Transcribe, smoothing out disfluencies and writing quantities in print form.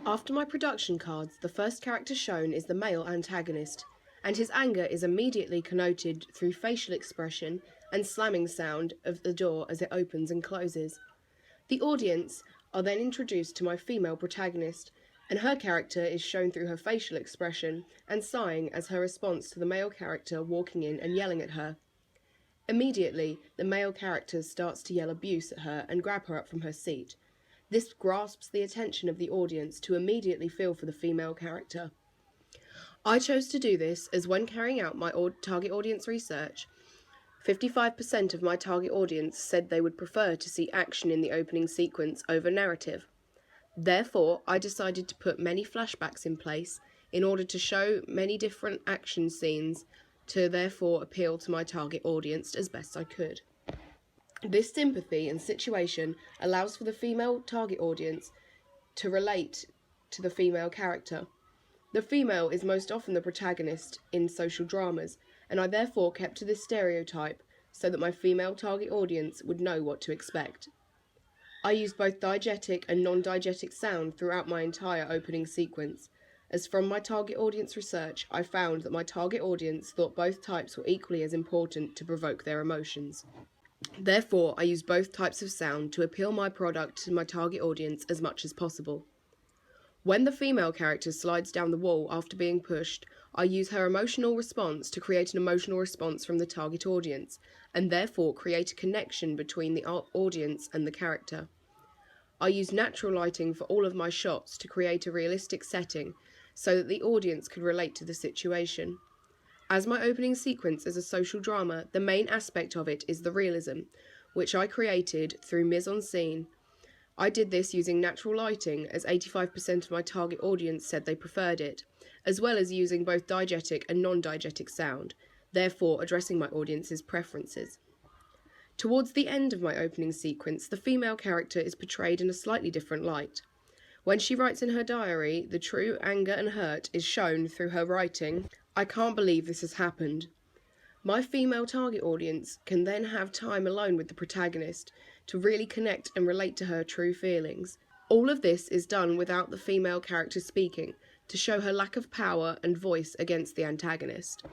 After my production cards, the first character shown is the male antagonist, and his anger is immediately connoted through facial expression and slamming sound of the door as it opens and closes. The audience are then introduced to my female protagonist, and her character is shown through her facial expression and sighing as her response to the male character walking in and yelling at her. Immediately, the male character starts to yell abuse at her and grab her up from her seat. This grasps the attention of the audience to immediately feel for the female character. I chose to do this as when carrying out my target audience research, 55% of my target audience said they would prefer to see action in the opening sequence over narrative. Therefore, I decided to put many flashbacks in place in order to show many different action scenes to therefore appeal to my target audience as best I could. This sympathy and situation allows for the female target audience to relate to the female character. The female is most often the protagonist in social dramas, and I therefore kept to this stereotype so that my female target audience would know what to expect. I used both diegetic and non-diegetic sound throughout my entire opening sequence, as from my target audience research I found that my target audience thought both types were equally as important to provoke their emotions. Therefore, I used both types of sound to appeal my product to my target audience as much as possible. When the female character slides down the wall after being pushed, I use her emotional response to create an emotional response from the target audience, and therefore create a connection between the audience and the character. I use natural lighting for all of my shots to create a realistic setting, so that the audience could relate to the situation. As my opening sequence is a social drama, the main aspect of it is the realism, which I created through mise-en-scene. I did this using natural lighting, as 85% of my target audience said they preferred it, as well as using both diegetic and non-diegetic sound, therefore addressing my audience's preferences. Towards the end of my opening sequence, the female character is portrayed in a slightly different light. When she writes in her diary, the true anger and hurt is shown through her writing, "I can't believe this has happened." My female target audience can then have time alone with the protagonist to really connect and relate to her true feelings. All of this is done without the female character speaking, to show her lack of power and voice against the antagonist.